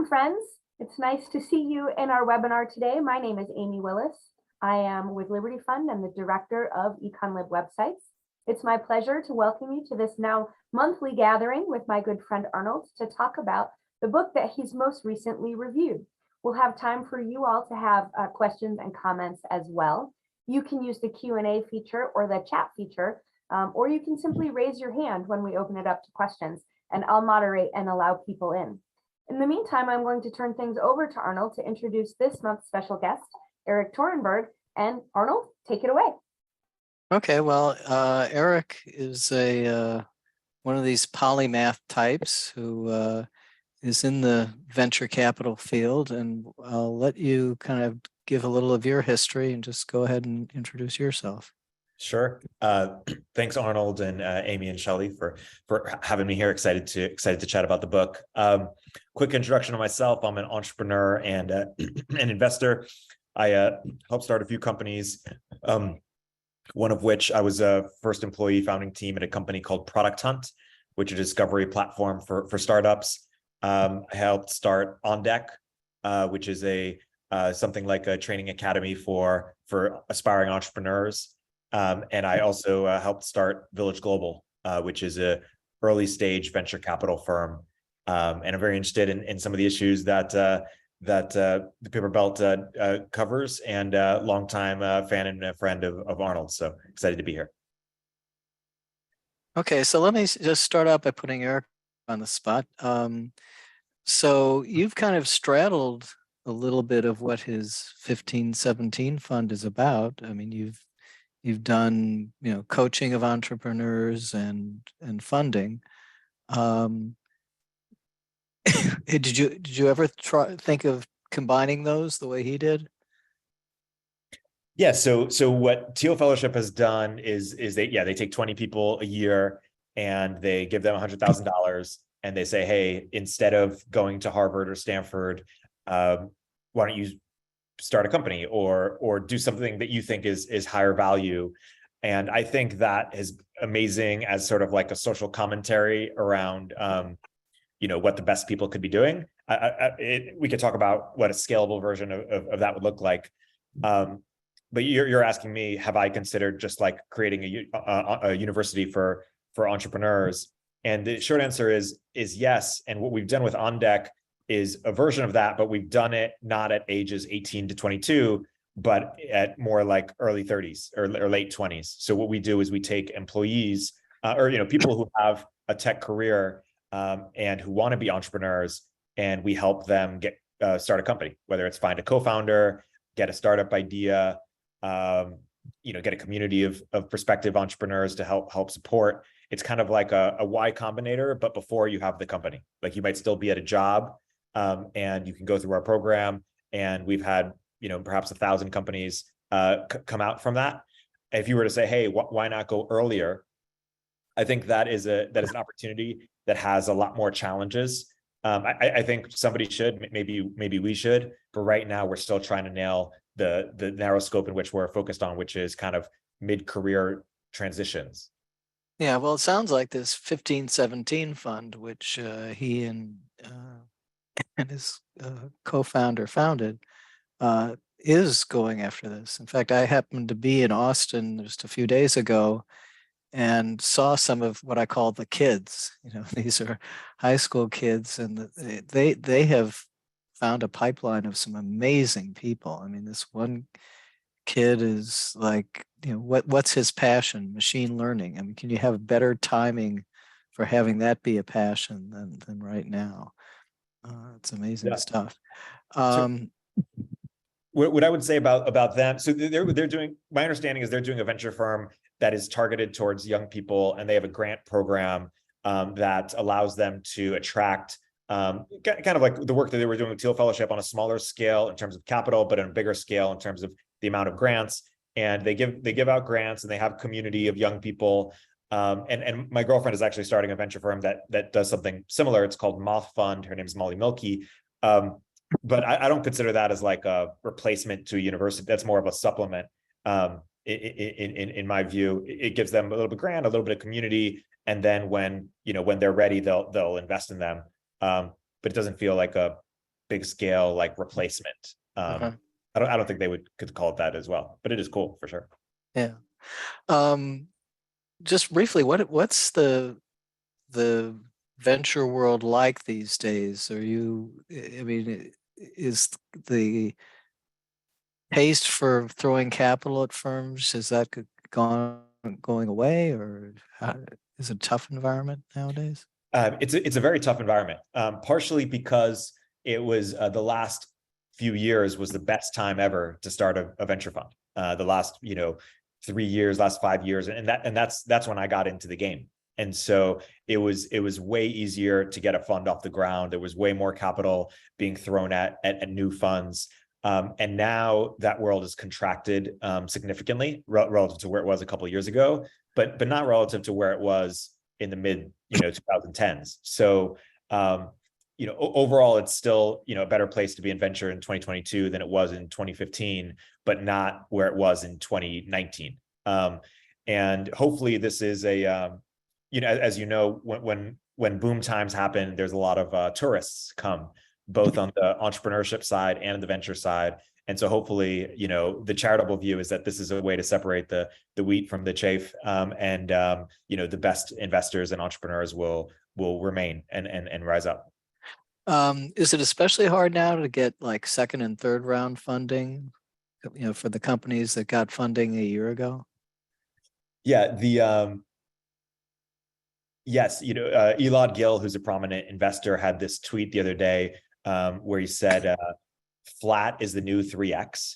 Welcome, friends. It's nice to see you in our webinar today. My name is Amy Willis. I am with Liberty Fund and the director of EconLib websites. It's my pleasure to welcome you to this now monthly gathering with my good friend Arnold to talk about the book that he's most recently reviewed. We'll have time for you all to have questions and comments as well. You can use the Q&A feature or the chat feature, or you can simply raise your hand when we open it up to questions, and I'll moderate and allow people in. In the meantime, I'm going to turn things over to Arnold to introduce this month's special guest, Erik Torenberg. And Arnold, take it away. Okay, well, Erik is one of these polymath types who is in the venture capital field, and I'll let you kind of give a little of your history and just go ahead and introduce yourself. Sure. Thanks, Arnold and Amy and Shelley for having me here. Excited to chat about the book. Quick introduction to myself. I'm an entrepreneur and an investor. I helped start a few companies. One of which I was a first employee founding team at a company called Product Hunt, which is a discovery platform for startups. I helped start On Deck, which is something like a training academy for aspiring entrepreneurs. And I also helped start Village Global, which is a early stage venture capital firm. And I'm very interested in some of the issues that the Paper Belt covers, and a longtime fan and a friend of Arnold. So excited to be here. Okay, so let me just start out by putting Erik on the spot. So you've kind of straddled a little bit of what his 1517 fund is about. I mean, you've done, coaching of entrepreneurs and funding. Did you ever think of combining those the way he did? Yeah. So what Teal Fellowship has done is they take 20 people a year and they give them $100,000 and they say, hey, instead of going to Harvard or Stanford, why don't you start a company or do something that you think is higher value? And I think that is amazing as sort of like a social commentary around what the best people could be doing. We could talk about what a scalable version of that would look like. But you're asking me, have I considered just like creating a university for entrepreneurs? And the short answer is yes. And what we've done with On Deck is a version of that, but we've done it not at ages 18 to 22, but at more like early 30s or late 20s. So what we do is we take employees or people who have a tech career and who want to be entrepreneurs, and we help them start a company, whether it's find a co-founder, get a startup idea, get a community of prospective entrepreneurs to help support. It's kind of like a Y Combinator, but before you have the company. Like you might still be at a job, and you can go through our program, and we've had perhaps 1,000 companies come out from that. If you were to say, hey, why not go earlier? I think that is an opportunity that has a lot more challenges. I think somebody should, maybe we should, but right now we're still trying to nail the narrow scope in which we're focused on, which is kind of mid-career transitions. Yeah, well, it sounds like this 1517 fund, which he and his co-founder founded, is going after this. In fact, I happened to be in Austin just a few days ago and saw some of what I call the kids. These are high school kids, and they have found a pipeline of some amazing people. I mean, this one kid is like, what's his passion? Machine learning. I mean, can you have better timing for having that be a passion than right now? It's amazing stuff. What I would say about them, so they're doing, my understanding is they're doing a venture firm that is targeted towards young people, and they have a grant program that allows them to attract kind of like the work that they were doing with Teal Fellowship on a smaller scale in terms of capital, but on a bigger scale in terms of the amount of grants. And they give out grants, and they have a community of young people. And my girlfriend is actually starting a venture firm that does something similar. It's called Moth Fund. Her name is Molly Milkey. But I don't consider that as like a replacement to a university. That's more of a supplement. In my view, it gives them a little bit of grant, a little bit of community, and then when they're ready, they'll invest in them. But it doesn't feel like a big scale like replacement. Uh-huh. I don't think they could call it that as well, but it is cool for sure. Yeah. Just briefly, what's the venture world like these days? I mean, is the taste for throwing capital at firms, is that going away, or is it a tough environment nowadays? It's a very tough environment, partially because it was the last few years was the best time ever to start a venture fund. The last 3 years, last 5 years, and that's when I got into the game. And so it was way easier to get a fund off the ground. There was way more capital being thrown at new funds. And now that world is contracted significantly relative to where it was a couple of years ago, but not relative to where it was in the mid 2010s. So overall, it's still a better place to be in venture in 2022 than it was in 2015, but not where it was in 2019. And hopefully, this is a as you know, when boom times happen, there's a lot of tourists come, both on the entrepreneurship side and the venture side. And so hopefully, the charitable view is that this is a way to separate the wheat from the chaff, and the best investors and entrepreneurs will remain and rise up. Is it especially hard now to get like second and third round funding, for the companies that got funding a year ago? Yeah, yes, Elon Gill, who's a prominent investor, had this tweet the other day where he said, flat is the new 3x,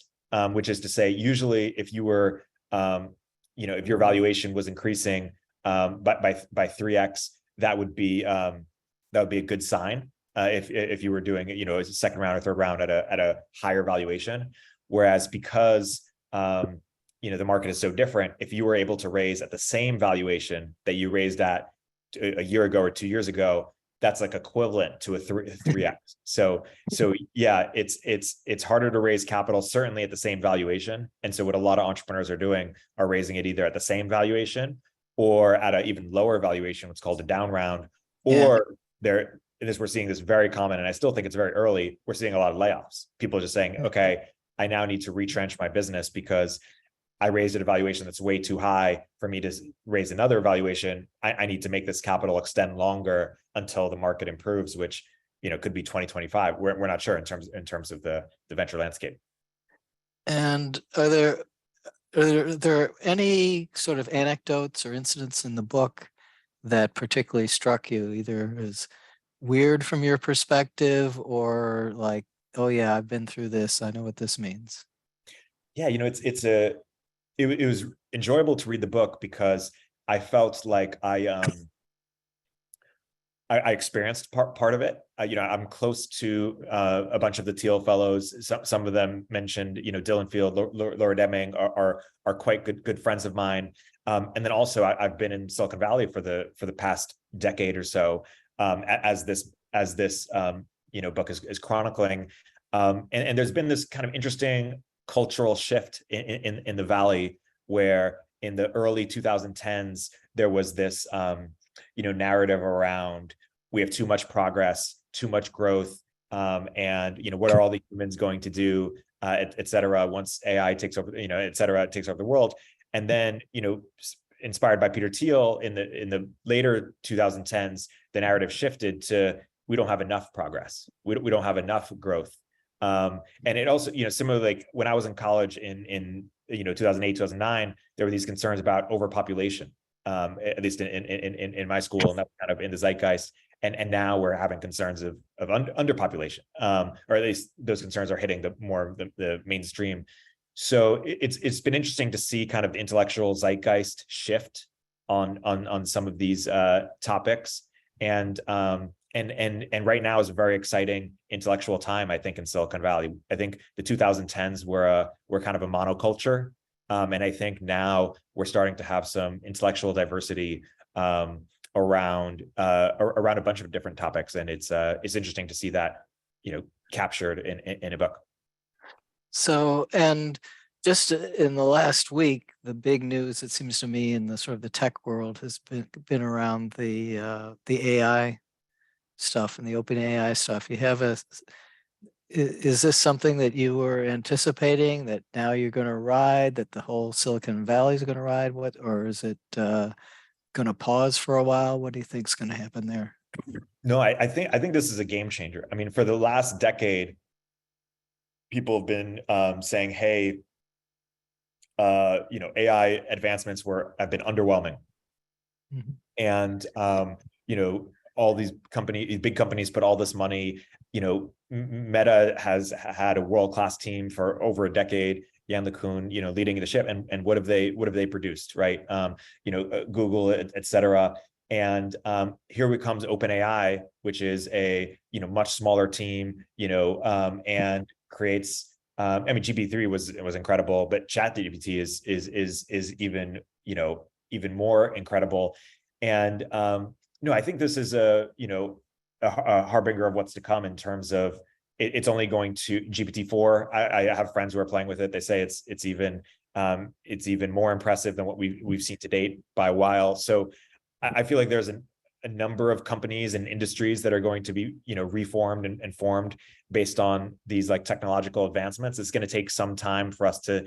which is to say, usually if you were, if your valuation was increasing by 3x, that would be a good sign if you were doing a second round or third round at a higher valuation. Whereas because the market is so different, if you were able to raise at the same valuation that you raised at a year ago or 2 years ago, that's like equivalent to a 3x. So yeah, it's harder to raise capital, certainly at the same valuation. And so what a lot of entrepreneurs are doing are raising it either at the same valuation or at an even lower valuation, what's called a down round, or we're seeing this very common, and I still think it's very early, we're seeing a lot of layoffs. People are just saying, okay, I now need to retrench my business because I raised at a valuation that's way too high for me to raise another valuation. I need to make this capital extend longer until the market improves, which could be 2025. We're not sure in terms of the venture landscape. And are there any sort of anecdotes or incidents in the book that particularly struck you, either as weird from your perspective or like, oh yeah, I've been through this, I know what this means? Yeah, it was enjoyable to read the book because I felt like I experienced part of it. I'm close to a bunch of the Thiel fellows. Some of them mentioned, Dylan Field, Laura Deming are quite good friends of mine. And then also I've been in Silicon Valley for the past decade or so, as this book is chronicling. And there's been this kind of interesting cultural shift in the Valley, where in the early 2010s, there was this, narrative around, we have too much progress, too much growth, and what are all the humans going to do, et cetera, once AI takes over, et cetera, takes over the world. And then, inspired by Peter Thiel in the later 2010s, the narrative shifted to, we don't have enough progress, we don't have enough growth. And it also, similarly, like when I was in college in 2008, 2009, there were these concerns about overpopulation, at least in my school, and that was kind of in the zeitgeist. And now we're having concerns of underpopulation, or at least those concerns are hitting the mainstream. So it's been interesting to see kind of the intellectual zeitgeist shift on some of these topics. And right now is a very exciting intellectual time, I think, in Silicon Valley. I think the 2010s were kind of a monoculture, and I think now we're starting to have some intellectual diversity around a bunch of different topics, and it's interesting to see that captured in a book. So, and just in the last week, the big news, it seems to me, in the sort of the tech world has been around the AI stuff and the open AI stuff. You have is this something that you were anticipating that now you're going to ride, that the whole Silicon Valley is going to ride? What, or is it going to pause for a while? What do you think is going to happen there? No, I think this is a game changer. I mean, for the last decade, people have been saying, "Hey, AI advancements have been underwhelming," and all these big companies put all this money. Meta has had a world-class team for over a decade. Jan LeCun, leading the ship, and what have they produced, right? Google, et cetera. And here comes OpenAI, which is a much smaller team, and creates. I mean, GPT-3 was incredible, but ChatGPT is even more incredible. And I think this is a harbinger of what's to come in terms of it's only going to GPT-4. I have friends who are playing with it. They say it's even more impressive than what we've seen to date by a while. So I feel like there's a number of companies and industries that are going to be reformed and formed based on these like technological advancements. It's going to take some time for us to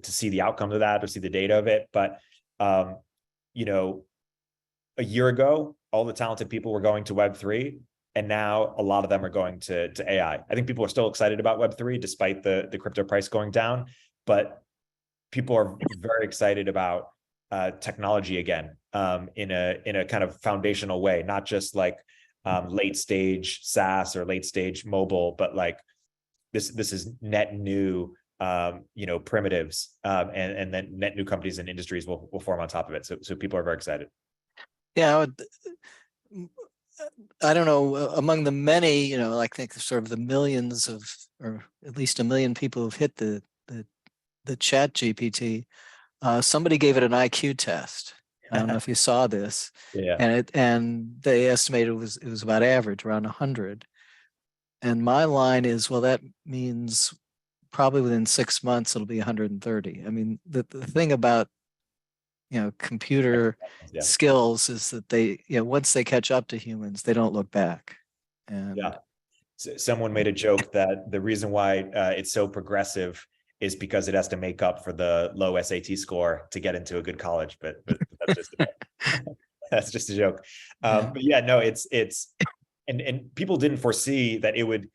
see the outcome of that or see the data of it. But a year ago, all the talented people were going to Web3, and now a lot of them are going to AI. I think people are still excited about Web3 despite the crypto price going down, but people are very excited about technology again, in a kind of foundational way, not just like late stage SaaS or late stage mobile, but like this is net new primitives, and then net new companies and industries will form on top of it. So people are very excited. Yeah, I don't know, among the many, I think sort of the millions of, or at least 1 million people who've hit the chat GPT, somebody gave it an IQ test. I don't know if you saw this. Yeah. And they estimated it was about average, around 100. And my line is, well, that means probably within 6 months, it'll be 130. I mean, the thing about computer skills is that they, once they catch up to humans, they don't look back. And yeah, someone made a joke that the reason why it's so progressive is because it has to make up for the low SAT score to get into a good college. But that's just that's just a joke. But yeah, no, it's and people didn't foresee that it would.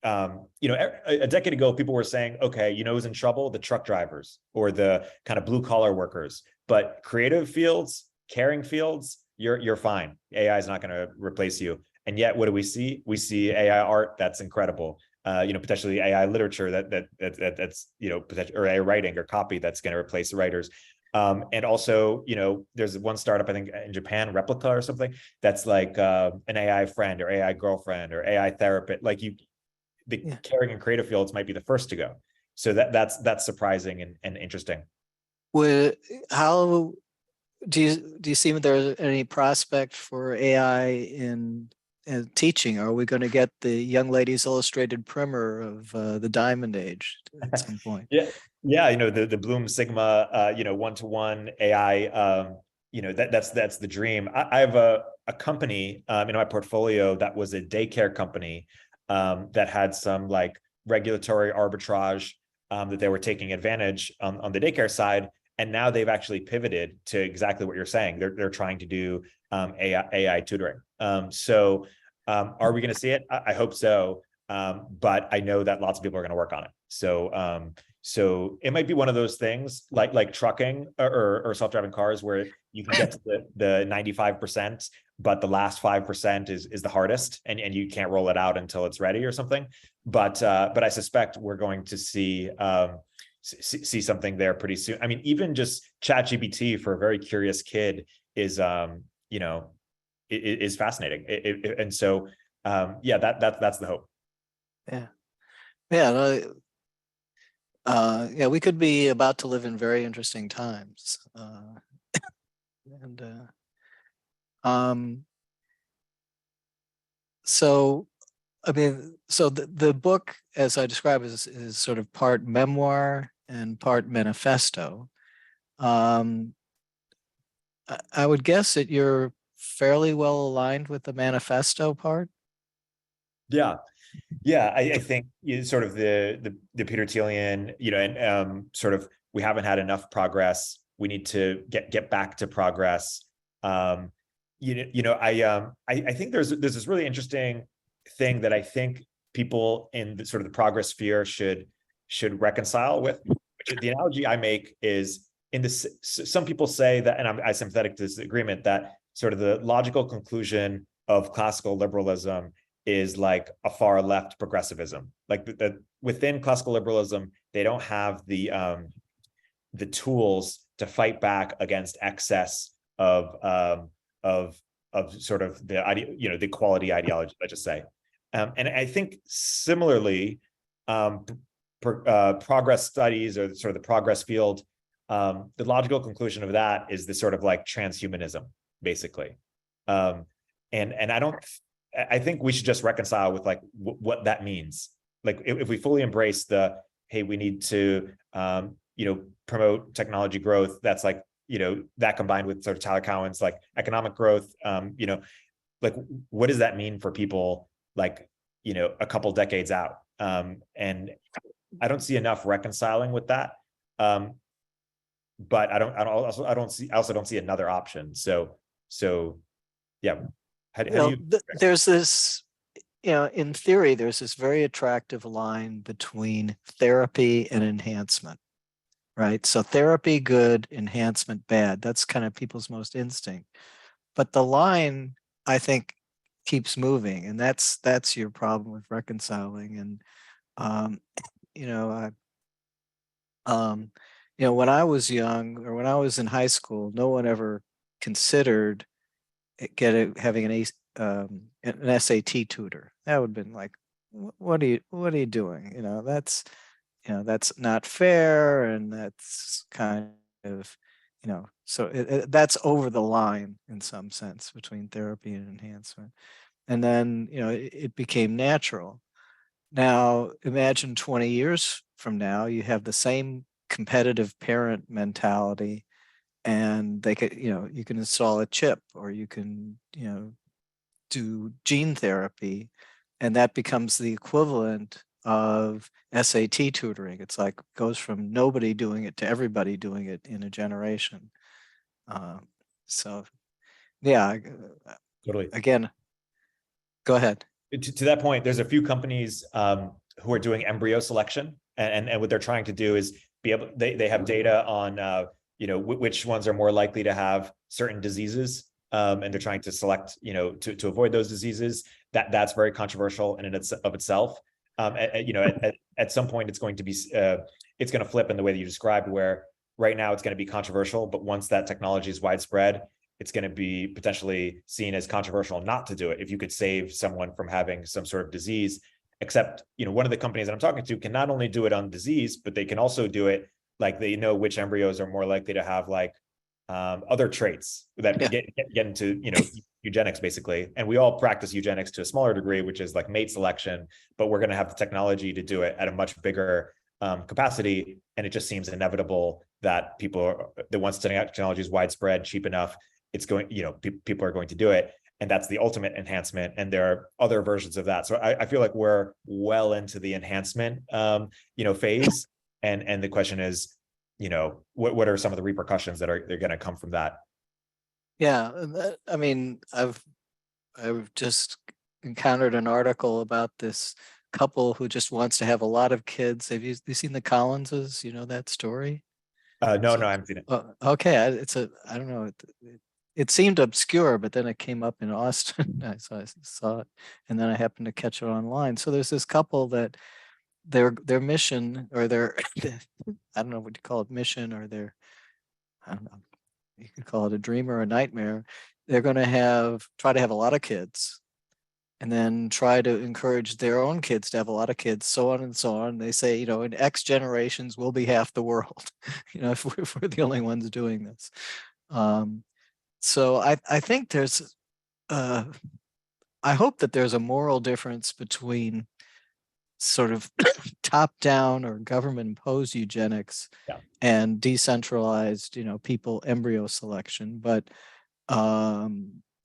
A decade ago, people were saying, okay, who's in trouble? The truck drivers or the kind of blue collar workers. But creative fields, caring fields, you're fine. AI is not going to replace you. And yet, what do we see? We see AI art that's incredible. Potentially AI literature that's potential, or AI writing or copy that's going to replace the writers. And also, there's one startup, I think in Japan, Replica or something, that's like an AI friend or AI girlfriend or AI therapist. Like caring and creative fields might be the first to go. So that's surprising and interesting. How do you see there's any prospect for AI in teaching? Are we going to get the Young Ladies Illustrated primer of the Diamond Age at some point? Yeah, the Bloom Sigma, one-to-one AI, that's the dream. I have a company in my portfolio that was a daycare company that had some like regulatory arbitrage that they were taking advantage on the daycare side. And now they've actually pivoted to exactly what you're saying. They're trying to do AI tutoring. So are we going to see it? I hope so. But I know that lots of people are going to work on it. So it might be one of those things like trucking or self-driving cars where you can get to the 95%, but the last 5% is the hardest, and you can't roll it out until it's ready or something. But I suspect we're going to see something there pretty soon. I mean, even just ChatGPT for a very curious kid is is fascinating. And so that's the hope. Yeah, we could be about to live in very interesting times. So I mean, so the book, as I described, is sort of part memoir and part manifesto. I would guess that you're fairly well aligned with the manifesto part. Yeah. Yeah, I think sort of the Peter Thielian, and sort of we haven't had enough progress. We need to get back to progress. I think there's this really interesting thing that I think people in sort of the progress sphere should reconcile with. Which the analogy I make is in this. Some people say that, and I'm sympathetic to this agreement, that sort of the logical conclusion of classical liberalism is like a far left progressivism. Like within classical liberalism, they don't have the tools to fight back against excess of sort of the equality ideology, let's just say. And I think similarly, progress studies, or sort of the progress field, the logical conclusion of that is this sort of like transhumanism, basically. And I think we should just reconcile with like what that means. Like if we fully embrace hey, we need to promote technology growth, that's like, that combined with sort of Tyler Cowen's like economic growth, like what does that mean for people like, a couple decades out? And I don't see enough reconciling with that. But I also don't see another option. So yeah. How do you there's this, in theory, there's this very attractive line between therapy and enhancement, right? So therapy, good; enhancement, bad. That's kind of people's most instinct. But the line, I think, keeps moving, and that's your problem with reconciling. And when I was young, or when I was in high school, no one ever considered having an SAT tutor. That would have been like, what are you doing? That's not fair, and that's kind of, so that's over the line in some sense between therapy and enhancement. And then, it became natural. Now, imagine 20 years from now, you have the same competitive parent mentality, and they could, you can install a chip, or you can, do gene therapy, and that becomes the equivalent of SAT tutoring. It's like goes from nobody doing it to everybody doing it in a generation. So yeah, totally again, go ahead. to that point, there's a few companies who are doing embryo selection, and what they're trying to do is they have data on which ones are more likely to have certain diseases, and they're trying to select to avoid those diseases. That's very controversial in and of itself. At some point it's going to flip in the way that you described, where right now it's going to be controversial, but once that technology is widespread, it's going to be potentially seen as controversial not to do it if you could save someone from having some sort of disease. Except, one of the companies that I'm talking to can not only do it on disease, but they can also do it like they know which embryos are more likely to have like other traits that get into eugenics, basically. And we all practice eugenics to a smaller degree, which is like mate selection, but we're going to have the technology to do it at a much bigger capacity. And it just seems inevitable that once technology is widespread, cheap enough, it's going, people are going to do it. And that's the ultimate enhancement. And there are other versions of that. So I feel like we're well into the enhancement phase. And the question is, what are some of the repercussions that they're going to come from that? Yeah, I mean, I've just encountered an article about this couple who just wants to have a lot of kids. Have you seen the Collinses? You know that story? No, I haven't seen it. Okay, I don't know. It seemed obscure, but then it came up in Austin. I saw it, and then I happened to catch it online. So there's this couple that their mission, or their I don't know what you call it, mission, or I don't know, you could call it a dream or a nightmare. They're going to try to have a lot of kids, and then try to encourage their own kids to have a lot of kids, so on and so on. They say, in X generations, we'll be half the world, if we're the only ones doing this. So I think there's, I hope that there's a moral difference between sort of top-down or government-imposed eugenics and decentralized, people embryo selection. But I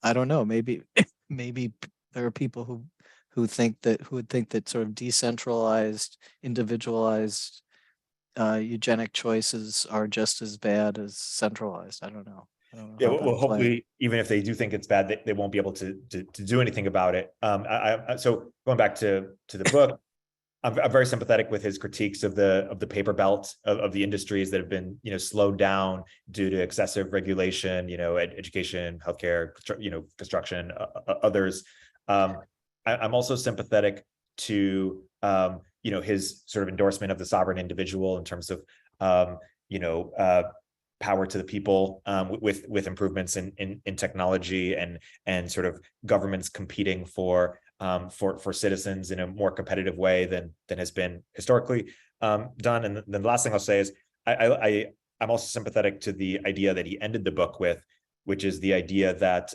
don't know, maybe there are people who would think that sort of decentralized, individualized eugenic choices are just as bad as centralized. I don't know. Yeah, how well, that hopefully, play. even if they do think it's bad, they won't be able to do anything about it. So going back to the book, I'm very sympathetic with his critiques of the paper belt of the industries that have been, slowed down due to excessive regulation, education, healthcare, construction, others. I'm also sympathetic to his sort of endorsement of the sovereign individual in terms of power to the people, with improvements in technology and sort of governments competing for citizens in a more competitive way than has been historically done. And then the last thing I'll say is I'm also sympathetic to the idea that he ended the book with, which is the idea that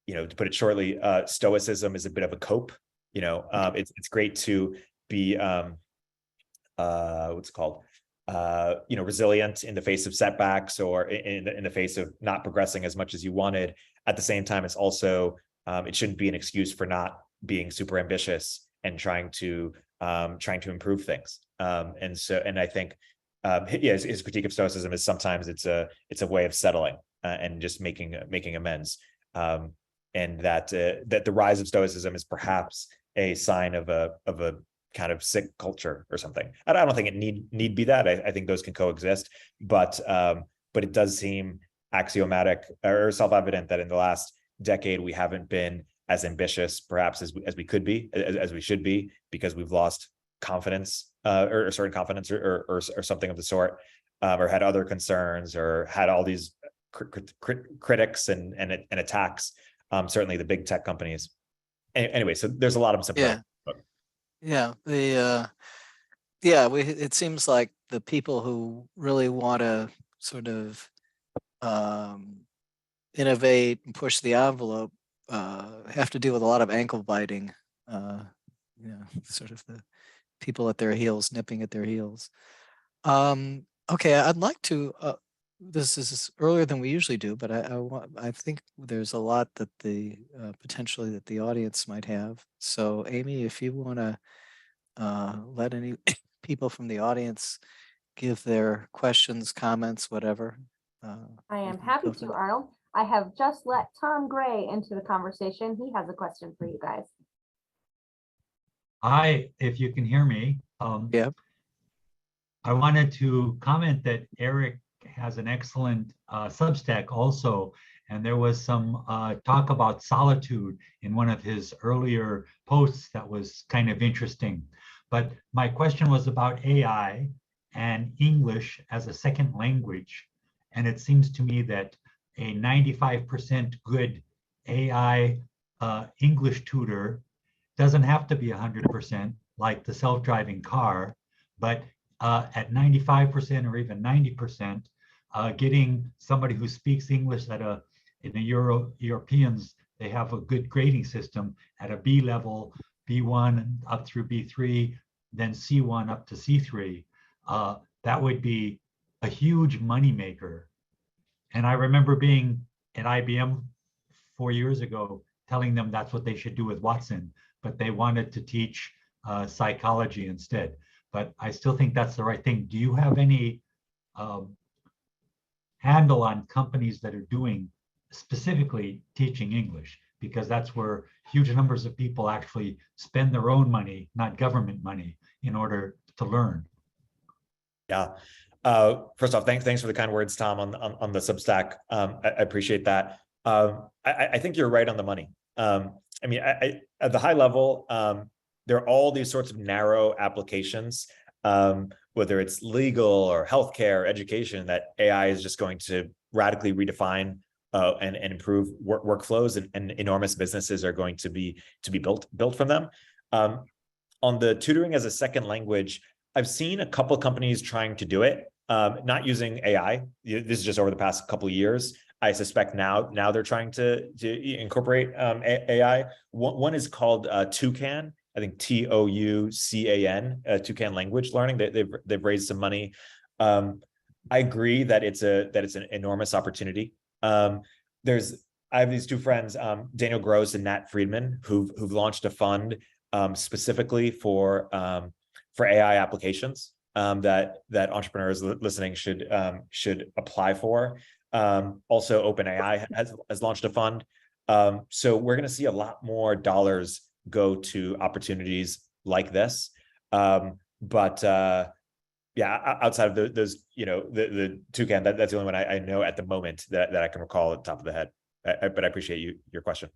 to put it shortly, stoicism is a bit of a cope. It's great to be what's it called? Resilient in the face of setbacks or in the face of not progressing as much as you wanted. At the same time, it's also it shouldn't be an excuse for not being super ambitious and trying to improve things. And I think his critique of stoicism is sometimes it's a way of settling and just making amends. And that the rise of stoicism is perhaps a sign of a kind of sick culture or something. I don't think it need be that. I think those can coexist, but it does seem axiomatic or self-evident that in the last decade we haven't been as ambitious, perhaps as we could be, as we should be, because we've lost confidence or certain confidence or something of the sort, or had other concerns or had all these critics and attacks. Certainly the big tech companies. Anyway, so there's a lot of sympathetic. Yeah, it seems like the people who really want to sort of innovate and push the envelope have to deal with a lot of ankle biting. Sort of the people at their heels, nipping at their heels. Okay, I'd like to. This is earlier than we usually do, but I think there's a lot that potentially that the audience might have. So, Amy, if you want to let any people from the audience give their questions, comments, whatever. I am happy to, Arnold. I have just let Tom Gray into the conversation. He has a question for you guys. Hi, if you can hear me. Yeah. I wanted to comment that Erik has an excellent Substack also, and there was some talk about solitude in one of his earlier posts that was kind of interesting. But my question was about AI and English as a second language. And it seems to me that a 95% good AI English tutor doesn't have to be 100% like the self-driving car, but at 95% or even 90%, getting somebody who speaks English in the Europeans, they have a good grading system at a B level, B1 up through B3, then C1 up to C3. That would be a huge moneymaker. And I remember being at IBM 4 years ago, telling them that's what they should do with Watson, but they wanted to teach psychology instead. But I still think that's the right thing. Do you have any handle on companies that are doing specifically teaching English? Because that's where huge numbers of people actually spend their own money, not government money, in order to learn. Yeah. First off, thanks for the kind words, Tom, on the Substack. I appreciate that. I think you're right on the money. I mean, at the high level, there are all these sorts of narrow applications, whether it's legal or healthcare, or education, that AI is just going to radically redefine and improve workflows, and enormous businesses are going to be built from them. On the tutoring as a second language, I've seen a couple of companies trying to do it, not using AI. This is just over the past couple of years. I suspect now they're trying to incorporate AI. One is called Toucan. I think Toucan, Toucan Language Learning. They've raised some money. I agree that it's an enormous opportunity. I I have these two friends, Daniel Gross and Nat Friedman, who've launched a fund specifically for AI applications that entrepreneurs listening should apply for. Also, OpenAI has launched a fund. So we're going to see a lot more dollars go to opportunities like this. Yeah, outside of those, the toucan, that's the only one I know at the moment that I can recall at the top of the head. But I appreciate your question.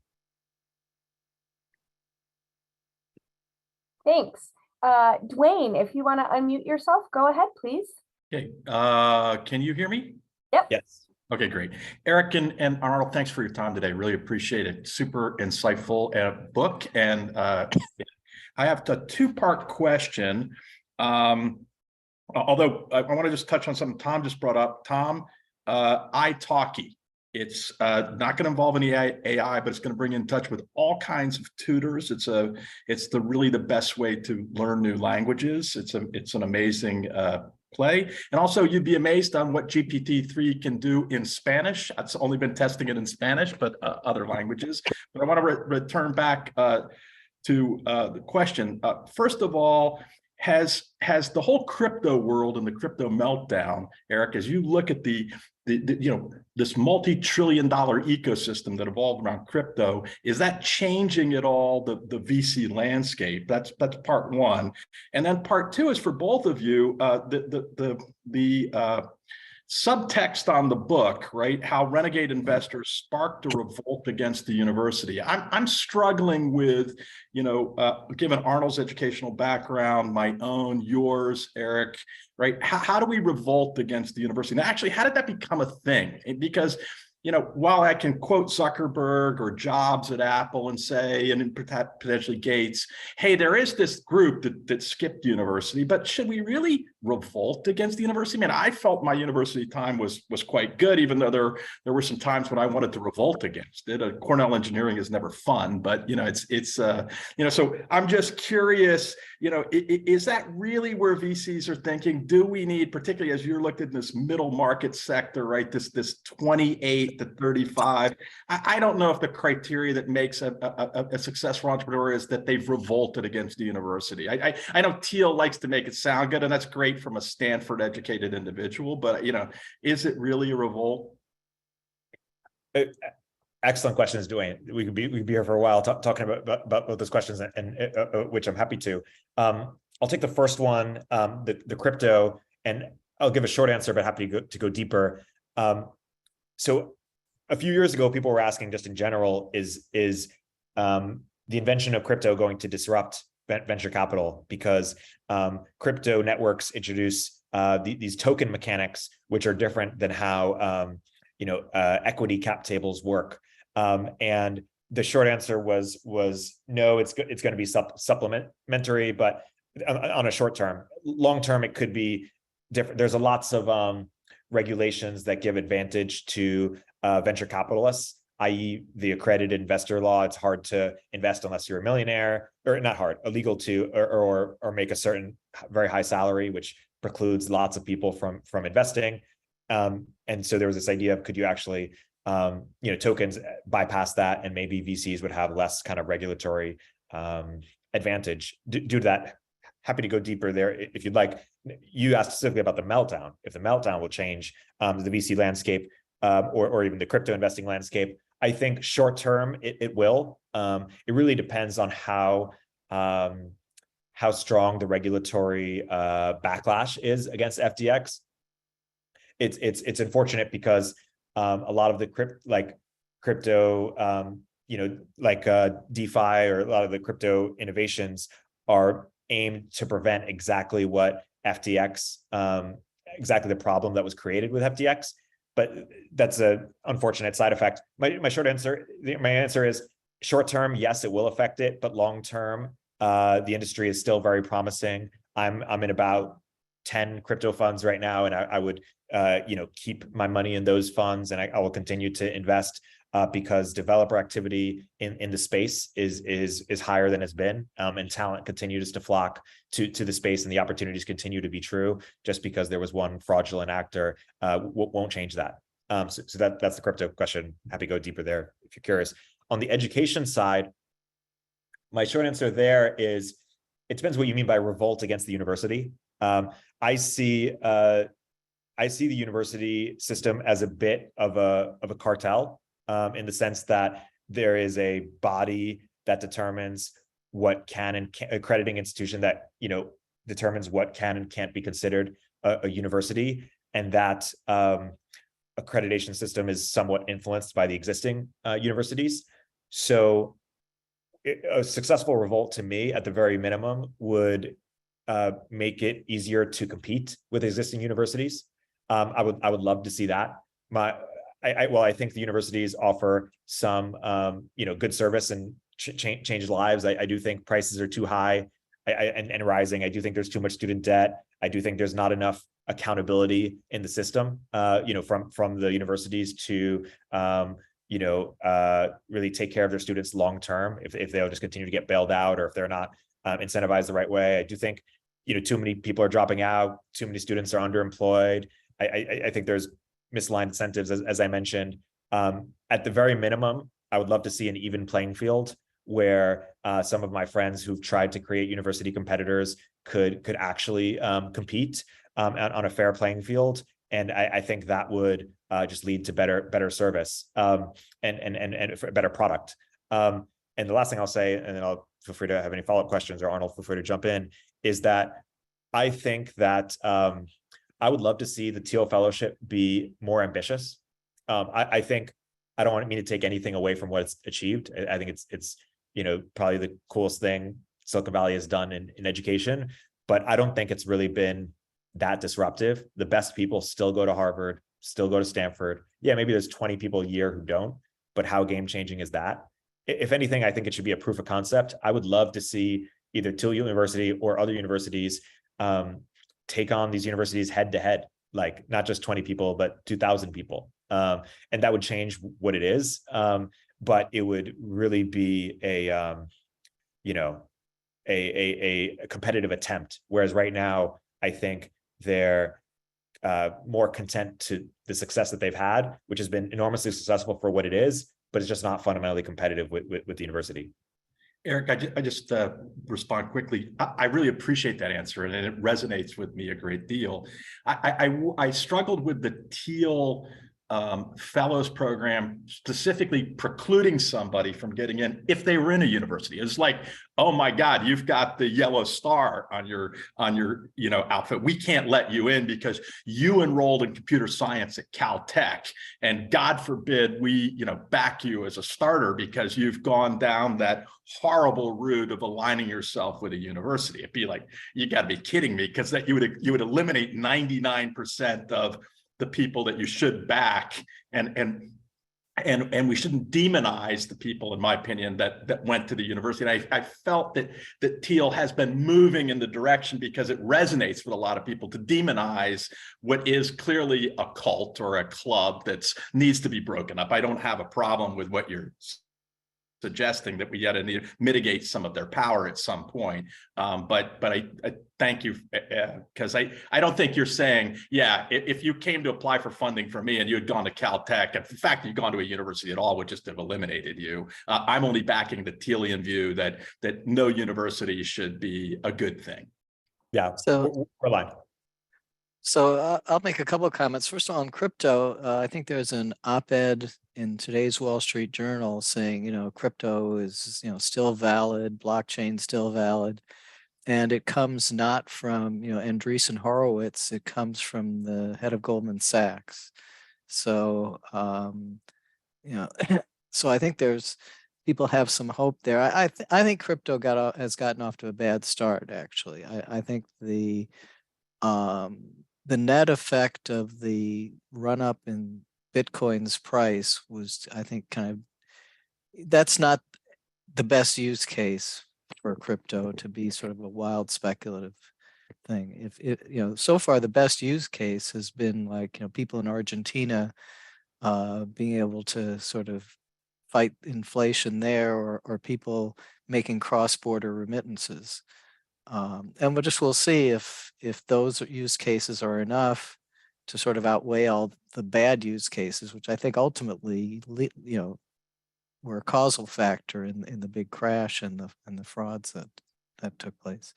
Thanks. Dwayne, if you want to unmute yourself, go ahead, please. Okay, can you hear me? Yep. Yes. Okay, great. Eric and Arnold, thanks for your time today. Really appreciate it. Super insightful book. And I have a two-part question. Although I want to just touch on something Tom just brought up. Tom, italki. It's not going to involve any AI, but it's going to bring you in touch with all kinds of tutors. It's really the best way to learn new languages. It's an amazing play. And also, you'd be amazed on what GPT-3 can do in Spanish. I've only been testing it in Spanish, but other languages. But I want to return back to the question. First of all, has the whole crypto world and the crypto meltdown, Eric, as you look at this multi-trillion-dollar ecosystem that evolved around crypto, is that changing at all the VC landscape? That's part one. And then part two is for both of you, the subtext on the book, right? How renegade investors sparked a revolt against the university. I'm struggling with, given Arnold's educational background, my own, yours, Eric, right? How do we revolt against the university? Now, actually, how did that become a thing? Because, while I can quote Zuckerberg or Jobs at Apple and say, and potentially Gates, hey, there is this group that skipped university, but should we really revolt against the university? Man, I felt my university time was quite good, even though there were some times when I wanted to revolt against it. Cornell engineering is never fun, but so I'm just curious, is that really where VCs are thinking? Do we need, particularly as you're looked at this middle market sector, right? This 28 to 35. I don't know if the criteria that makes a successful entrepreneur is that they've revolted against the university. I know Thiel likes to make it sound good, and that's great from a Stanford educated individual, but is it really a revolt? Excellent questions, Dwayne. We could be here for a while talking about those questions, and which I'm happy to. I'll take the first one, the crypto, and I'll give a short answer, but happy to go deeper. So a few years ago, people were asking, just in general, is the invention of crypto going to disrupt venture capital? Because crypto networks introduce these token mechanics, which are different than how equity cap tables work. And the short answer was no. It's going to be supplementary, but on a short term. Long term, it could be different. There's lots of regulations that give advantage to venture capitalists, i.e. the accredited investor law. It's hard to invest unless you're a millionaire, or not hard, illegal to, or make a certain very high salary, which precludes lots of people from investing. And so there was this idea of, could you actually, tokens bypass that, and maybe VCs would have less kind of regulatory advantage due to that. Happy to go deeper there if you'd like. You asked specifically about the meltdown. If the meltdown will change the VC landscape or even the crypto investing landscape, I think short term it will. It really depends on how strong the regulatory backlash is against FTX. It's unfortunate because a lot of the crypto, DeFi, or a lot of the crypto innovations are aimed to prevent exactly what FTX, exactly the problem that was created with FTX. But that's an unfortunate side effect. My answer is short term, yes, it will affect it, but long term, the industry is still very promising. I'm in about 10 crypto funds right now, and I would keep my money in those funds, and I will continue to invest because developer activity in the space is higher than it's been, and talent continues to flock to the space, and the opportunities continue to be true. Just because there was one fraudulent actor won't change that. So that's the crypto question. Happy to go deeper there if you're curious. On the education side, my short answer there is it depends what you mean by revolt against the university. I see the university system as a bit of a cartel, in the sense that there is a body that determines what can and can't, accrediting institution that determines what can and can't be considered a university, and that accreditation system is somewhat influenced by the existing universities. So a successful revolt to me, at the very minimum, would make it easier to compete with existing universities. I would love to see that. I think the universities offer some good service and change lives. I do think prices are too high and rising. I do think there's too much student debt. I do think there's not enough accountability in the system, from the universities to really take care of their students long term, if they'll just continue to get bailed out, or if they're not incentivized the right way. I do think too many people are dropping out, too many students are underemployed. I think there's misaligned incentives, as I mentioned. At the very minimum, I would love to see an even playing field where some of my friends who've tried to create university competitors could actually compete on a fair playing field. And I think that would just lead to better service and a better product. And the last thing I'll say, and then I'll feel free to have any follow-up questions, or Arnold, feel free to jump in, is that I think that I would love to see the Thiel Fellowship be more ambitious. I think, I don't want me to take anything away from what it's achieved. I think it's probably the coolest thing Silicon Valley has done in education, but I don't think it's really been that disruptive. The best people still go to Harvard, still go to Stanford. Yeah, maybe there's 20 people a year who don't, but how game-changing is that? If anything, I think it should be a proof of concept. I would love to see either Thiel University or other universities take on these universities head to head, like not just 20 people, but 2,000 people. And that would change what it is. But it would really be a competitive attempt. Whereas right now, I think they're more content to the success that they've had, which has been enormously successful for what it is, but it's just not fundamentally competitive with the university. Erik, I just respond quickly. I really appreciate that answer, and it resonates with me a great deal. I struggled with the Thiel fellows program, specifically precluding somebody from getting in if they were in a university. It's like, oh my God, you've got the yellow star on your outfit. We can't let you in because you enrolled in computer science at Caltech, and God forbid we back you as a starter because you've gone down that horrible route of aligning yourself with a university. It'd be like, you got to be kidding me, because that you would eliminate 99% of the people that you should back, and we shouldn't demonize the people, in my opinion, that went to the university. And I felt that Thiel has been moving in the direction, because it resonates with a lot of people, to demonize what is clearly a cult or a club that needs to be broken up. I don't have a problem with what you're suggesting, that we got to need to mitigate some of their power at some point. But I thank you, because I don't think you're saying, yeah, if you came to apply for funding from me and you had gone to Caltech, and in fact, you'd gone to a university at all, would just have eliminated you. I'm only backing the Thielian view that no university should be a good thing. Yeah, So we're aligned. So I'll make a couple of comments. First of all, on crypto, I think there's an op-ed in today's Wall Street Journal saying, crypto is, still valid, blockchain still valid. And it comes not from, Andreessen Horowitz, it comes from the head of Goldman Sachs. So, so I think people have some hope there. I think crypto has gotten off to a bad start, actually. I think the net effect of the run up in Bitcoin's price was, I think, that's not the best use case for crypto to be sort of a wild speculative thing. If so far the best use case has been like, people in Argentina being able to sort of fight inflation there, or people making cross-border remittances. And we'll see if those use cases are enough to sort of outweigh all the bad use cases, which I think ultimately, were a causal factor in the big crash and the frauds that took place.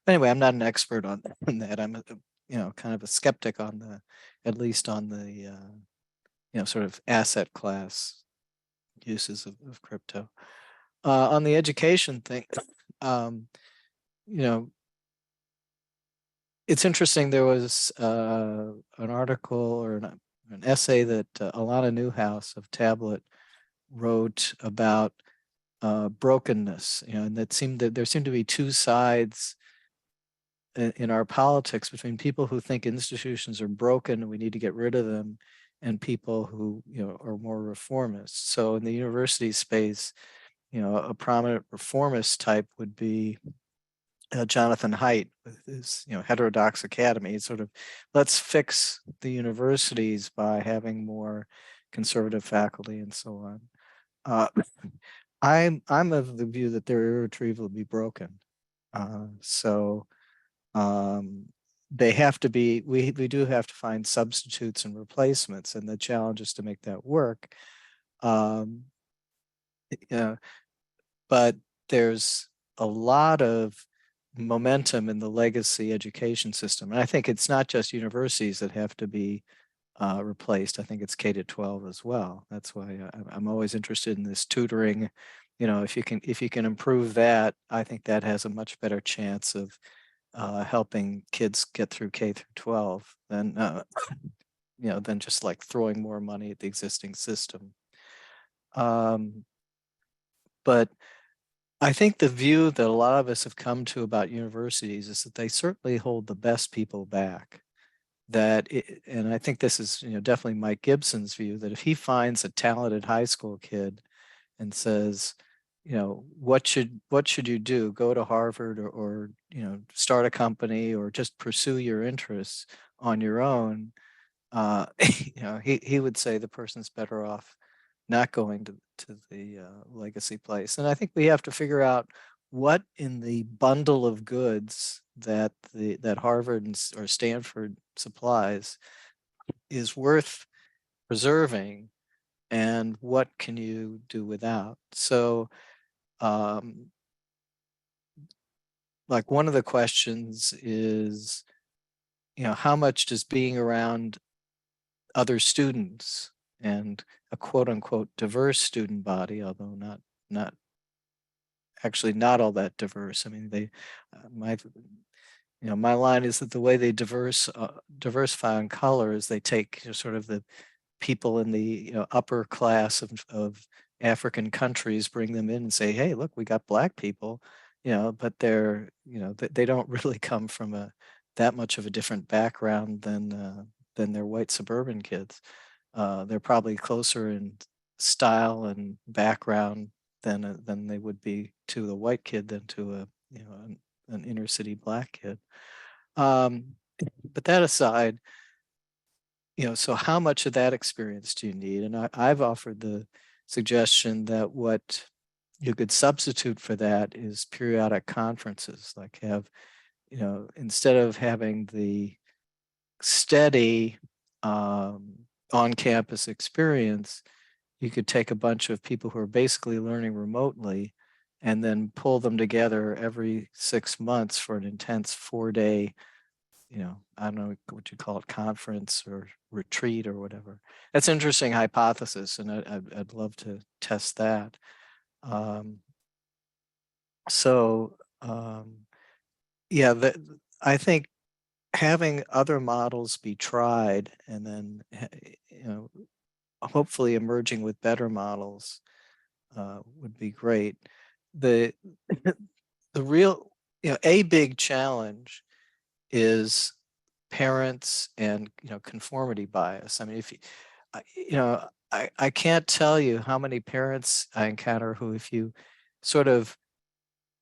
But anyway, I'm not an expert on that. I'm kind of a skeptic on at least on the sort of asset class uses of crypto. On the education thing, it's interesting. There was an article or an essay that Alana Newhouse of Tablet wrote about brokenness, and there seemed to be two sides in our politics between people who think institutions are broken and we need to get rid of them, and people who are more reformist. So in the university space, a prominent reformist type would be Jonathan Haidt with his heterodox academy. It's sort of, let's fix the universities by having more conservative faculty and so on. I'm of the view that they're irretrievably broken. They have to be, we do have to find substitutes and replacements, and the challenge is to make that work. But there's a lot of momentum in the legacy education system. And I think it's not just universities that have to be replaced. I think it's K-12 as well. That's why I'm always interested in this tutoring. If you can improve that, I think that has a much better chance of helping kids get through K-12 than than just like throwing more money at the existing system. But I think the view that a lot of us have come to about universities is that they certainly hold the best people back. And I think this is definitely Mike Gibson's view, that if he finds a talented high school kid and says, what should you do? Go to Harvard or start a company or just pursue your interests on your own. He would say the person's better off not going to the legacy place. And I think we have to figure out what in the bundle of goods that Harvard or Stanford supplies is worth preserving, and what can you do without. So like one of the questions is, how much does being around other students and a quote unquote diverse student body, although not all that diverse. I mean, my line is that the way they diversify on color is they take sort of the people in the upper class of African countries, bring them in and say, hey, look, we got Black people, but they're they don't really come from that much of a different background than their white suburban kids. They're probably closer in style and background than they would be to the white kid than to an inner city Black kid. But that aside, so how much of that experience do you need? And I've offered the suggestion that what you could substitute for that is periodic conferences, like have, instead of having the steady on-campus experience, you could take a bunch of people who are basically learning remotely and then pull them together every 6 months for an intense 4-day, I don't know what you call it, conference or retreat or whatever. That's an interesting hypothesis, and I'd love to test that. I think having other models be tried and then, hopefully emerging with better models would be great. The real, a big challenge is parents and conformity bias. I mean, I can't tell you how many parents I encounter who, if you sort of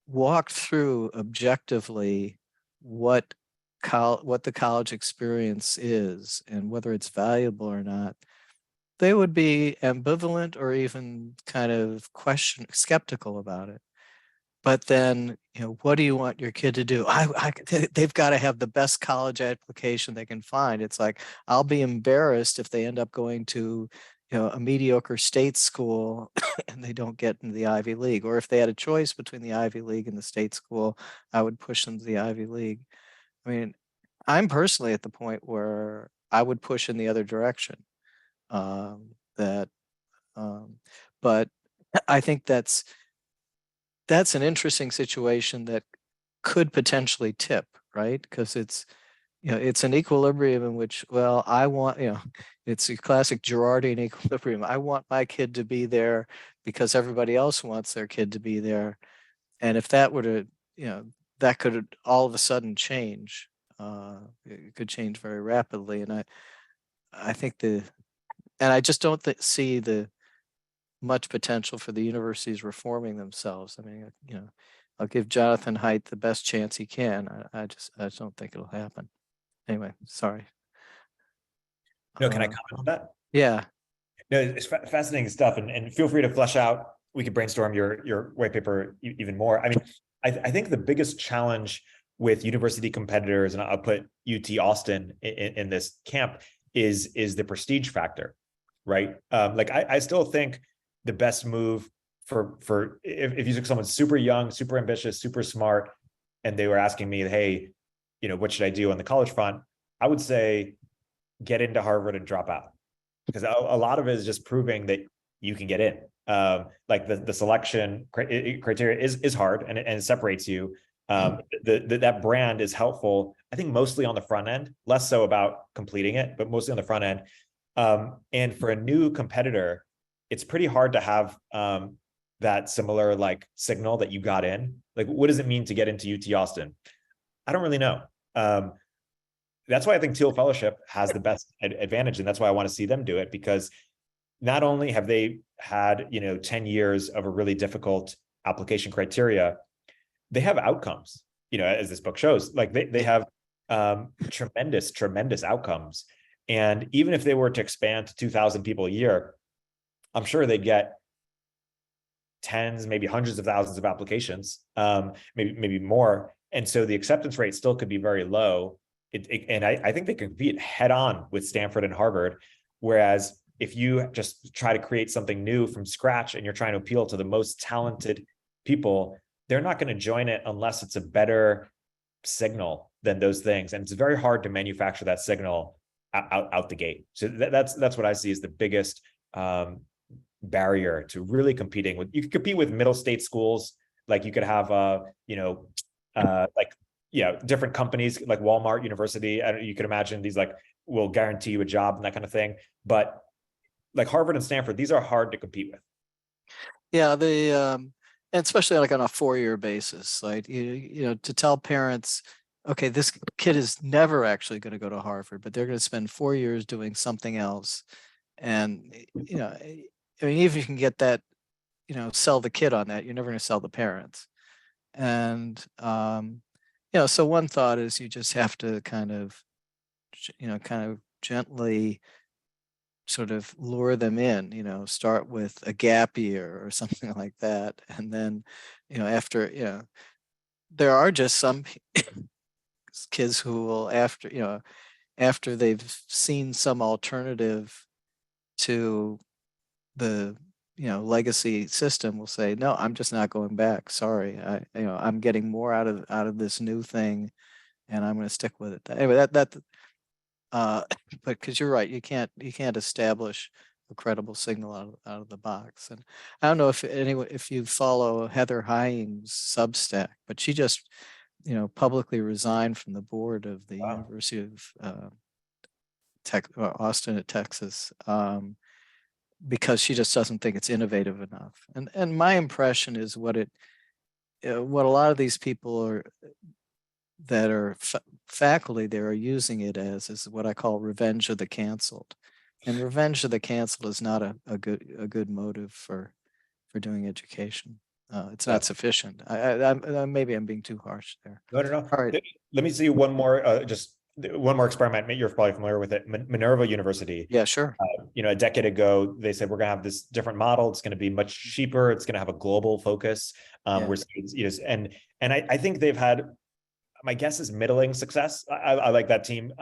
walked through objectively what the college experience is and whether it's valuable or not, they would be ambivalent or even kind of skeptical about it. but then, what do you want your kid to do? They've got to have the best college application they can find. It's like, I'll be embarrassed if they end up going to, a mediocre state school and they don't get into the Ivy League. Or if they had a choice between the Ivy League and the state school, I would push them to the Ivy League. I mean, I'm personally at the point where I would push in the other direction. But I think that's an interesting situation that could potentially tip, right? Because it's an equilibrium in which, well, I want, it's a classic Girardian equilibrium. I want my kid to be there because everybody else wants their kid to be there. And if that were to, that could all of a sudden change. It could change very rapidly. And I think and I just don't see the much potential for the universities reforming themselves. I mean, I'll give Jonathan Haidt the best chance he can. I just don't think it'll happen. Anyway, sorry. No, can I comment on that? Yeah. No, it's fascinating stuff, and feel free to flesh out. We could brainstorm your white paper even more. I mean, I think the biggest challenge with university competitors, and I'll put UT Austin in this camp, is the prestige factor, right? Like I still think the best move for if you took someone super young, super ambitious, super smart, and they were asking me, hey, what should I do on the college front? I would say get into Harvard and drop out, because a lot of it is just proving that you can get in. Like the selection criteria is hard, and it separates you. That brand is helpful, I think, mostly on the front end, less so about completing it, but mostly on the front end. And for a new competitor, it's pretty hard to have that similar like signal that you got in. Like, what does it mean to get into UT Austin? I don't really know. That's why I think Thiel Fellowship has the best advantage, and that's why I want to see them do it, because not only have they had 10 years of a really difficult application criteria, they have outcomes. As this book shows, like they have tremendous outcomes. And even if they were to expand to 2,000 people a year, I'm sure they'd get tens, maybe hundreds of thousands of applications, maybe more. And so the acceptance rate still could be very low. And I think they compete head on with Stanford and Harvard. Whereas if you just try to create something new from scratch and you're trying to appeal to the most talented people, they're not going to join it unless it's a better signal than those things. And it's very hard to manufacture that signal out the gate. So that's what I see as the biggest barrier to really competing with. You could compete with middle state schools, like you could have different companies like Walmart University. You could imagine these like will guarantee you a job and that kind of thing. But like Harvard and Stanford, these are hard to compete with. Yeah, and especially like on a 4-year basis, like to tell parents, okay, this kid is never actually going to go to Harvard, but they're going to spend 4 years doing something else. And I mean, even if you can get that, sell the kid on that, you're never going to sell the parents. And so one thought is you just have to kind of gently sort of lure them in, start with a gap year or something like that. And then, after, there are just some kids who will, after they've seen some alternative to the, legacy system, will say, no, I'm just not going back. Sorry. I'm getting more out of this new thing, and I'm going to stick with it. Anyway, but because you're right, you can't establish a credible signal out of the box. And I don't know if you follow Heather Hying's Substack, but she just publicly resigned from the board of the University of Austin at Texas, because she just doesn't think it's innovative enough. And my impression is what a lot of these people that are faculty there are using it as is what I call revenge of the canceled. And revenge of the canceled is not a good motive for doing education. It's not sufficient. Maybe I'm being too harsh there. No. All right. Let me see one more, just one more experiment. You're probably familiar with it. Minerva University. Yeah, sure. a decade ago, they said, we're going to have this different model. It's going to be much cheaper. It's going to have a global focus. Yeah. Where students, and I think they've had, my guess is middling success. I like that team.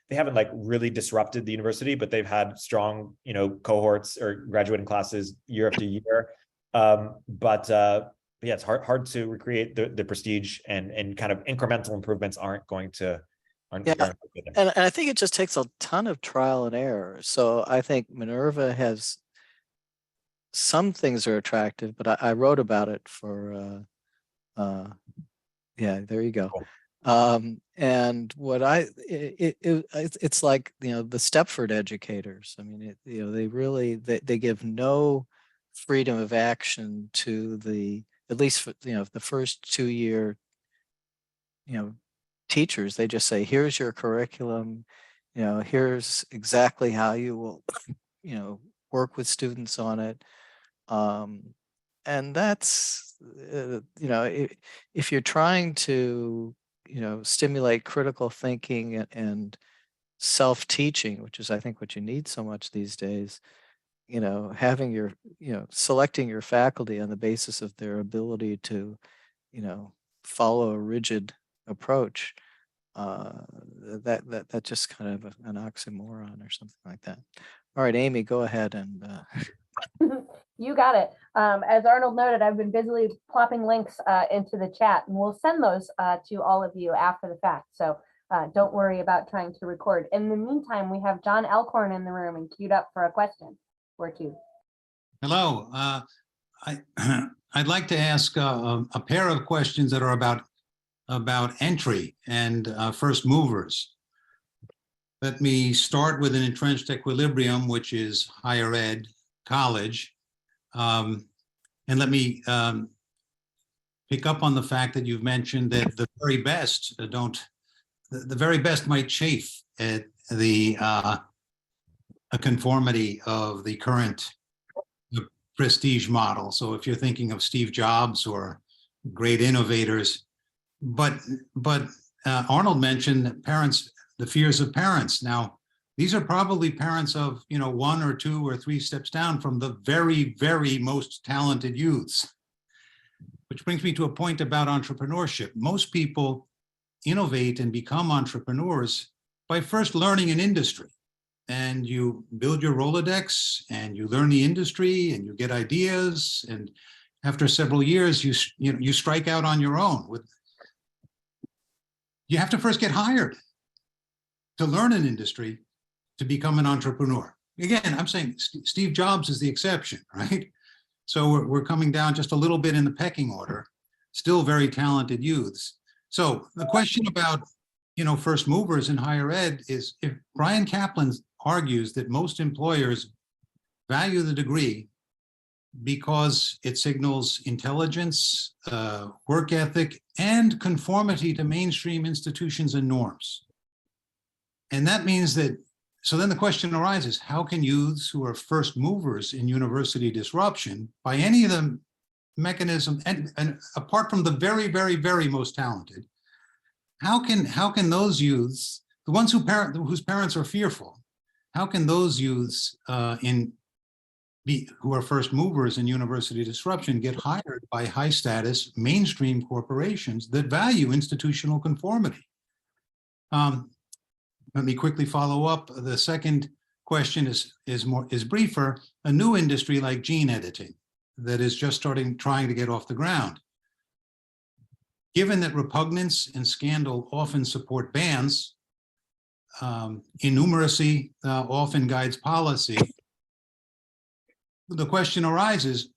They haven't like really disrupted the university, but they've had strong, cohorts or graduating classes year after year. But yeah, it's hard to recreate the prestige, and kind of incremental improvements aren't going to. Yeah, and I think it just takes a ton of trial and error. So I think Minerva has some things are attractive, but I wrote about it for yeah, there you go. And what it's like, the Stepford educators. I mean, they really, they give no freedom of action to the, at least for, the first 2-year, teachers. They just say, here's your curriculum, here's exactly how you will, work with students on it. And that's, if you're trying to, stimulate critical thinking and self-teaching, which is, I think, what you need so much these days, having your, selecting your faculty on the basis of their ability to, follow a rigid approach, that just kind of an oxymoron or something like that. All right, Amy, go ahead and You got it. As Arnold noted, I've been busily plopping links into the chat, and we'll send those to all of you after the fact. So don't worry about trying to record. In the meantime, we have John Elkhorn in the room and queued up for a question or two. Hello. I'd like to ask a pair of questions that are about entry and first movers. Let me start with an entrenched equilibrium, which is higher ed, college. And let me pick up on the fact that you've mentioned that the very best the very best might chafe at the a conformity of the current prestige model. So if you're thinking of Steve Jobs or great innovators, but Arnold mentioned parents, the fears of parents. Now, these are probably parents of, 1 or 2 or 3 steps down from the very, very most talented youths. Which brings me to a point about entrepreneurship. Most people innovate and become entrepreneurs by first learning an industry. And you build your Rolodex and you learn the industry and you get ideas. And after several years, you strike out on your own. You have to first get hired to learn an industry to become an entrepreneur. Again, I'm saying Steve Jobs is the exception, right? So we're coming down just a little bit in the pecking order, still very talented youths. So the question about, first movers in higher ed is, if Brian Kaplan argues that most employers value the degree because it signals intelligence, work ethic, and conformity to mainstream institutions and norms. And that means that, so then the question arises, how can youths who are first movers in university disruption by any of the mechanism, and apart from the very, very, very most talented, how can those youths, the ones whose parents are fearful, how can those youths who are first movers in university disruption get hired by high status mainstream corporations that value institutional conformity? Let me quickly follow up. The second question is briefer. A new industry like gene editing that is just trying to get off the ground. Given that repugnance and scandal often support bans, innumeracy often guides policy. The question arises,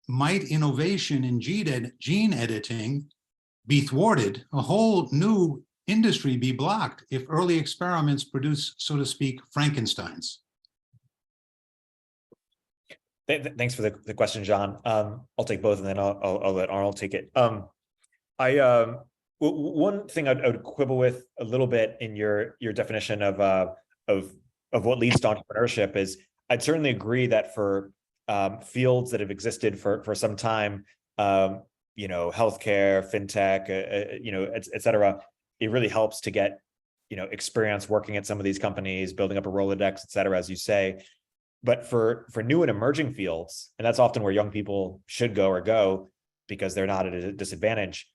might innovation in gene editing be thwarted, a whole new industry be blocked if early experiments produce, so to speak, Frankensteins? Thanks for the question, John. I'll take both, and then I'll let Arnold take it. One thing I would quibble with a little bit in your definition of what leads to entrepreneurship is, I'd certainly agree that for fields that have existed for some time, healthcare, fintech, et cetera, it really helps to get, experience working at some of these companies, building up a Rolodex, et cetera, as you say. But for new and emerging fields, and that's often where young people should go because they're not at a disadvantage,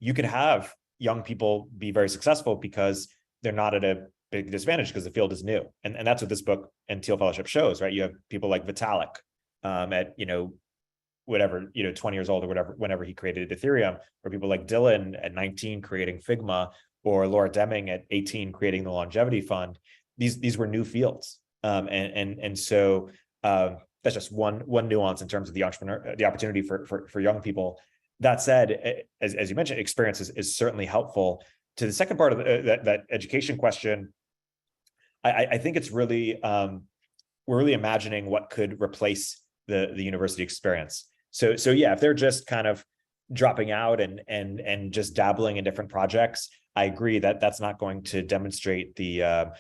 you could have young people be very successful because they're not at a big disadvantage because the field is new. And that's what this book and Teal Fellowship shows, right? You have people like Vitalik at, 20 years old or whatever, whenever he created Ethereum, or people like Dylan at 19 creating Figma, or Laura Deming at 18 creating the Longevity Fund. These were new fields. So that's just one nuance in terms of the opportunity for young people. That said, as you mentioned, experience is certainly helpful. To the second part of that education question, I think it's really we're really imagining what could replace the university experience. So yeah, if they're just kind of dropping out and just dabbling in different projects, I agree that that's not going to demonstrate the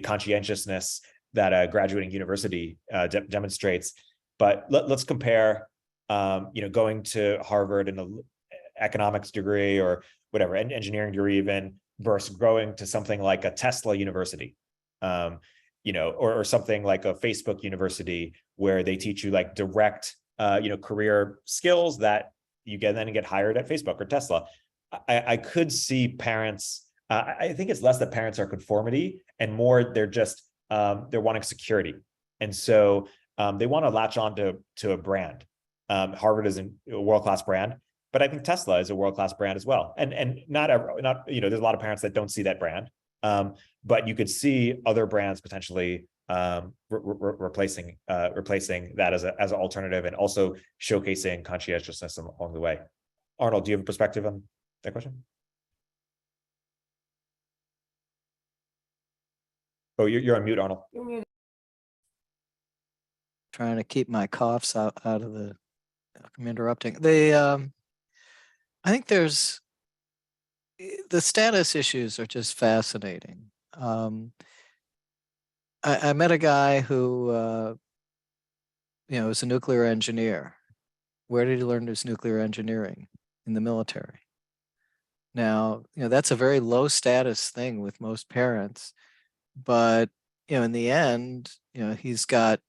conscientiousness that a graduating university demonstrates. But let's compare, going to Harvard and an economics degree or whatever, engineering degree even, versus going to something like a Tesla university, or something like a Facebook university where they teach you like direct, career skills that you then get hired at Facebook or Tesla. I could see parents. I think it's less that parents are conformity and more they're just they're wanting security, and so they want to latch on to a brand. Harvard is a world-class brand, but I think Tesla is a world-class brand as well. And not there's a lot of parents that don't see that brand, but you could see other brands potentially replacing that as an alternative, and also showcasing conscientiousness along the way. Arnold, do you have a perspective on that question? Oh, you're on mute, Arnold. You're muted. Trying to keep my coughs out of the from interrupting. I think the status issues are just fascinating. I met a guy who is a nuclear engineer. Where did he learn his nuclear engineering? In the military. Now, that's a very low status thing with most parents, but in the end, he's got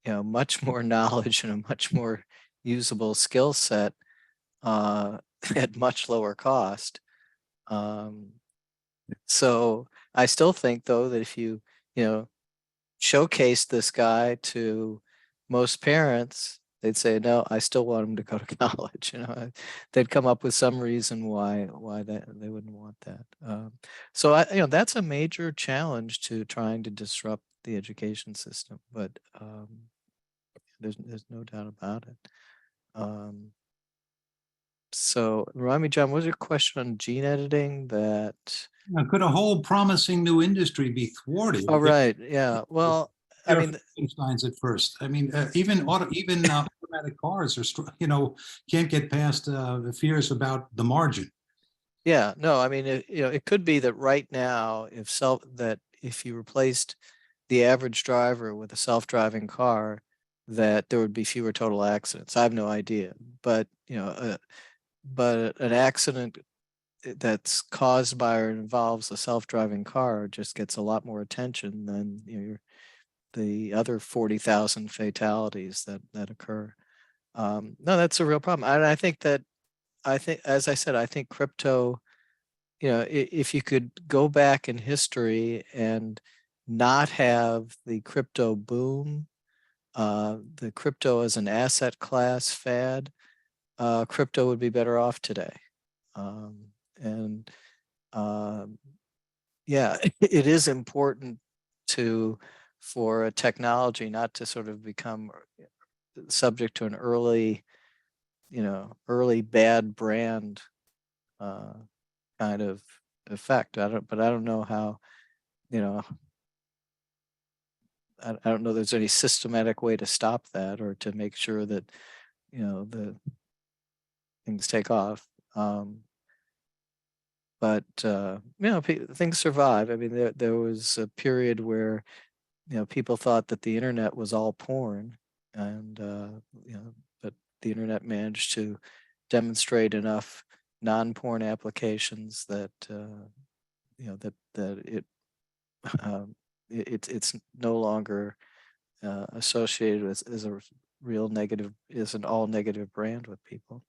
much more knowledge and a much more usable skill set at much lower cost. So I still think, though, that if you showcase this guy to most parents, they'd say, no, I still want him to go to college. They'd come up with some reason why they wouldn't want that. So that's a major challenge to trying to disrupt the education system. But there's no doubt about it. So remind me, John, what was your question on gene editing? That Could a whole promising new industry be thwarted? Oh, right. Yeah. Well, I mean, signs at first. I mean, even automatic cars are, can't get past the fears about the margin. yeah, no, I mean, it could be that right now, if you replaced the average driver with a self-driving car, that there would be fewer total accidents. I have no idea, but but an accident that's caused by or involves a self-driving car just gets a lot more attention than the other 40,000 fatalities that occur. No, that's a real problem. And I think, as I said, I think crypto, if you could go back in history and not have the crypto boom, the crypto as an asset class fad, crypto would be better off today. Yeah, it is important for a technology not to sort of become subject to an early bad brand kind of effect. I don't know how, I don't know there's any systematic way to stop that or to make sure that, the things take off. But things survive. I mean, there was a period where, people thought that the internet was all porn, and but the internet managed to demonstrate enough non-porn applications that it's no longer associated with as a real negative, is an all negative brand with people.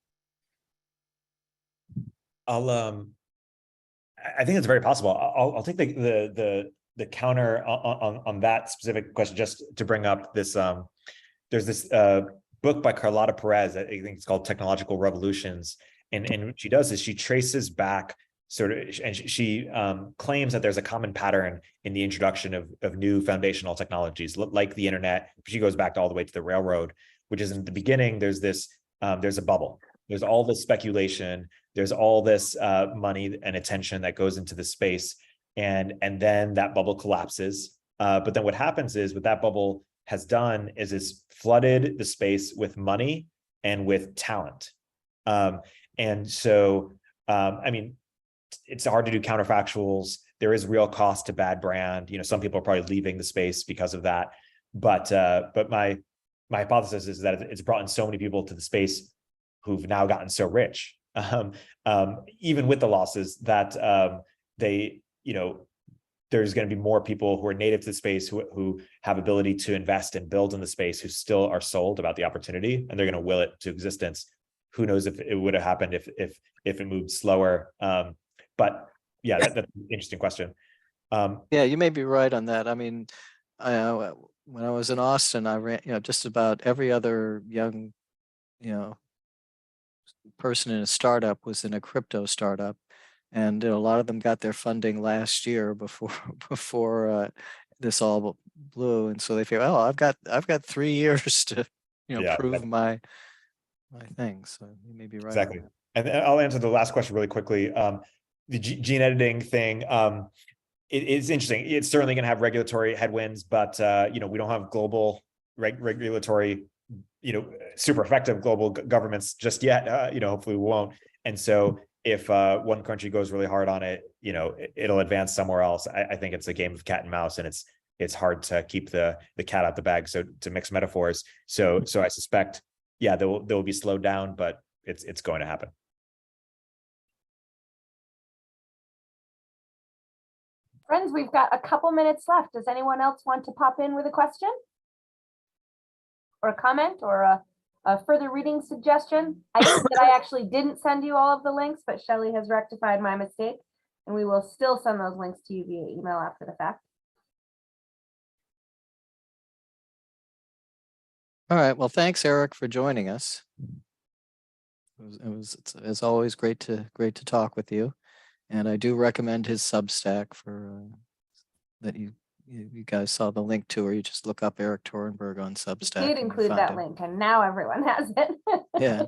I think it's very possible. I'll take the counter on that specific question, just to bring up this. There's this book by Carlotta Perez, I think it's called Technological Revolutions, and what she does is she traces back sort of, and she claims that there's a common pattern in the introduction of new foundational technologies like the internet. She goes back all the way to the railroad, which is in the beginning, there's this, there's a bubble. There's all this speculation. There's all this money and attention that goes into the space. And then that bubble collapses. But then what happens is what that bubble has done is it's flooded the space with money and with talent. And so, I mean, it's hard to do counterfactuals. There is real cost to bad brand. You know, some people are probably leaving the space because of that. But my hypothesis is that it's brought in so many people to the space who've now gotten so rich, even with the losses, that they, you know, there's going to be more people who are native to the space who have ability to invest and build in the space, who still are sold about the opportunity, and they're going to will it to existence. Who knows if it would have happened if it moved slower. But yeah, that's an interesting question. Yeah, you may be right on that. I mean, when I was in Austin, I ran, just about every other young, person in a startup was in a crypto startup, and a lot of them got their funding last year before this all blew, and so they feel, oh, I've got 3 years to prove my thing. So you may be right. Exactly. And I'll answer the last question really quickly. The gene editing thing, it's interesting. It's certainly going to have regulatory headwinds, but we don't have global regulatory, super effective global governments just yet. Hopefully we won't. And so if one country goes really hard on it, it'll advance somewhere else. I think it's a game of cat and mouse, and it's hard to keep the cat out the bag. So to mix metaphors, so I suspect, yeah, they'll be slowed down, but it's going to happen. Friends, we've got a couple minutes left. Does anyone else want to pop in with a question or a comment or a further reading suggestion? I think that I actually didn't send you all of the links, but Shelley has rectified my mistake, and we will still send those links to you via email after the fact. All right. Well, thanks, Eric, for joining us. It's as always great to talk with you, and I do recommend his Substack for that you guys saw the link to, or you just look up Erik Torenberg on Substack. I did include that link, and now everyone has it. Yeah.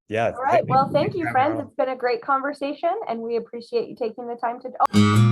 Yeah. All right. Well, thank you, friends. It's been a great conversation, and we appreciate you taking the time to.